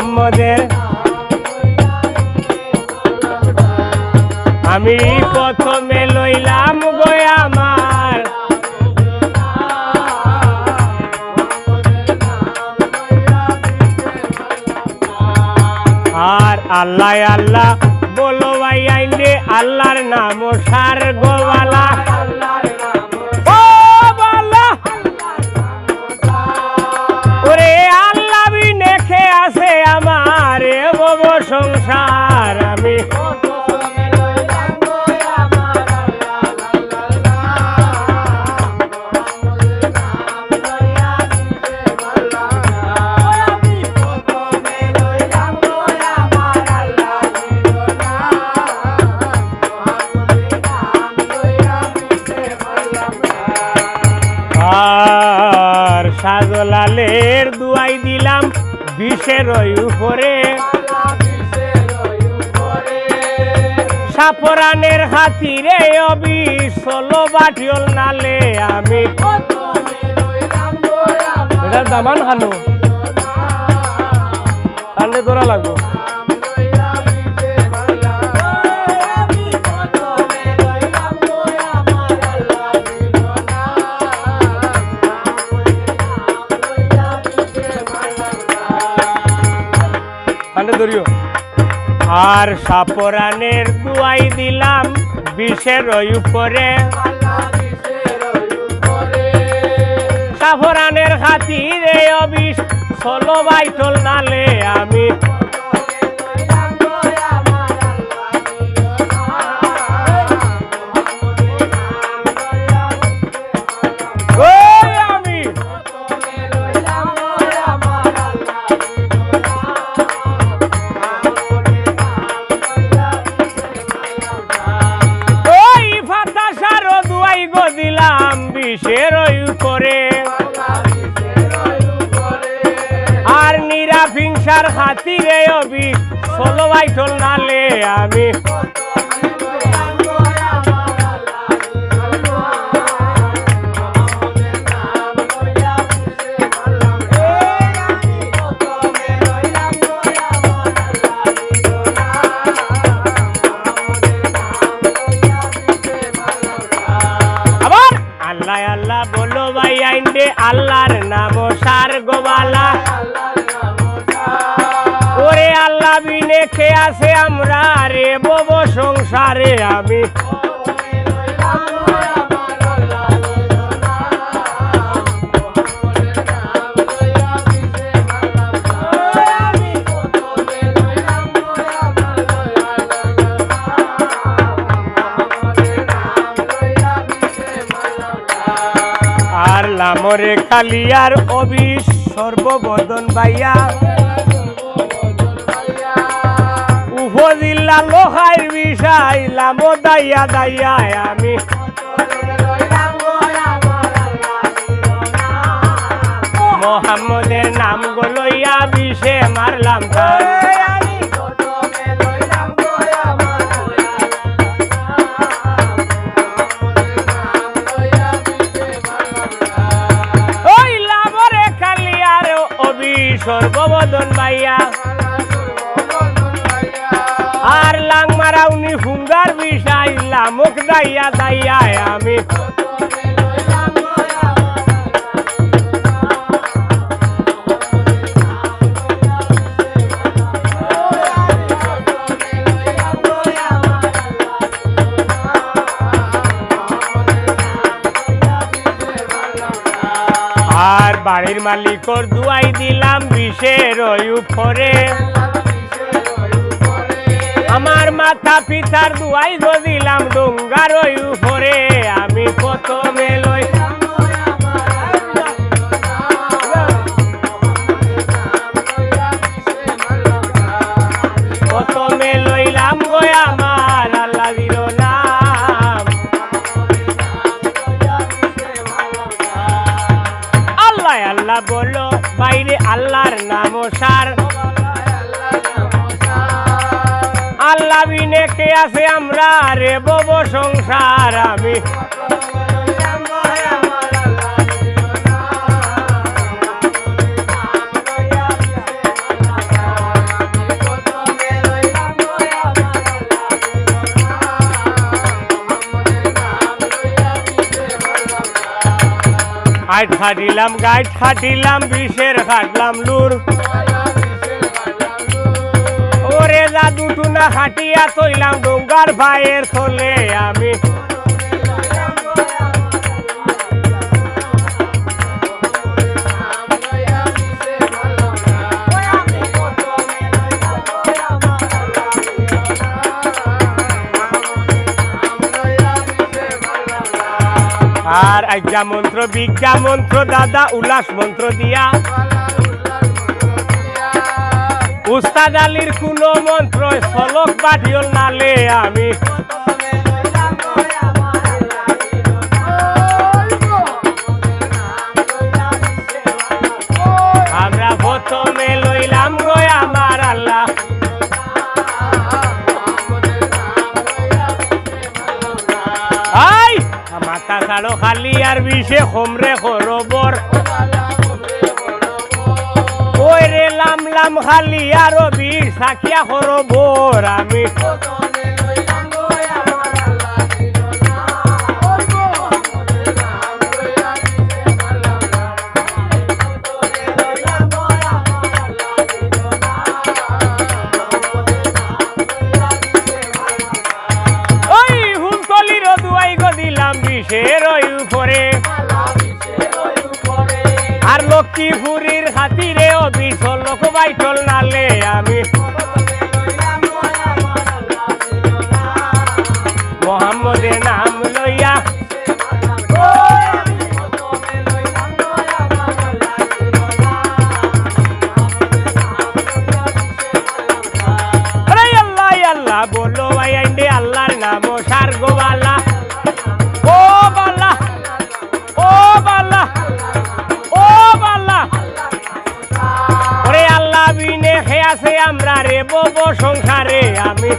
মোহাম্মদের আমি প্রথমে লইলাম গো আমার আর আল্লাহ আল্লাহ বলো ভাই আইলে আল্লাহর নাম সার গোবালা ওরে আল্লাহ বিনে খে আছে আমার বব সংসার আমি আর সাজলালের দুয়াই দিলাম বিষের উপরে সাপরানের হাতিরে অবিষ ষোলো বাটিল নালে আমি এটা দামান খানো টানলে ধরা লাগবো আর সাপরানের দুয়াই দিলাম বিষের উপরে সাপরানের খাতিরে অবিষ ষোলো বাইটল নালে আমি দিলাম বিষের উপরে আর নিরাফিংসার খাতিরে অবিষ ষোলো বাইটল নালে আমি আল্লাহ বলো ভাই আইন্ডে আল্লাহর নাম সার গোবালা ওরে আল্লাহ বিনে খে আছে আমরা রে বব সংসারে আমি লামরে কালিয়ার অবিষ সর্ববদন বাইয়া উপজিল্লা লোহার বিষাই লামো দাইয়া দাইয়া আমি মোহাম্মদের নাম গলইয়া বিষে মারলাম সর্ববদন বাইয়া আর লাং মারাউনি ফুঙ্গার বিষাই লামুক দাইয়া দাইয়া আমি আর বাড়ির মালিকর দুয়াই দিলাম বিষের উপরে আমার মাথা পিতার দুয়াই দিলাম ডোঙ্গার উপরে আমি প্রথমে লই প্রথমে লইলাম গো আমার আল্লাহ দিল নাম আল্লাহ আল্লাহ বলো বাইরে আল্লাহর নাম সার আল্লাহ বিনে কে আছে আমরা রে বব সংসার আমি গাইড খাটিলাম বিষের খাটলাম লুর ওরে জাদু টুনা খাটিয়া তৈলাম ডোঙ্গার ভাইয়ের থলে আমি আর আজ্ঞা মন্ত্র বিজ্ঞা মন্ত্র দাদা উল্লাস মন্ত্র দিয়া উস্তাদ আলীর কুলো মন্ত্র সলক বাধিয়ল নালে আমি আমরা প্রথমে লইলাম গো আমার আল্লাহ আই মাথা ছাড়ো খালি আর বিষে হোমরে খরবর ওই রে লাম লাম খালি আর বিষ সাকিয়া খরবর আমি ওই হুমতলির দুয়াই গো দিলাম বিষের উপরে আর লক্ষ্মীপুরীর খাতিরে ও বিষ লোক বাইটল নালে আমি মোহাম্মদের নাম লইয়া আল্লাহ আল্লাহ বলো ভাই আইন্ডে আল্লাহর নাম সার গো বালা ও বালা ও বালা ও বালা ওরে আল্লাহ বিনে খেয়াছে আমরা রে বব সংসারে আমি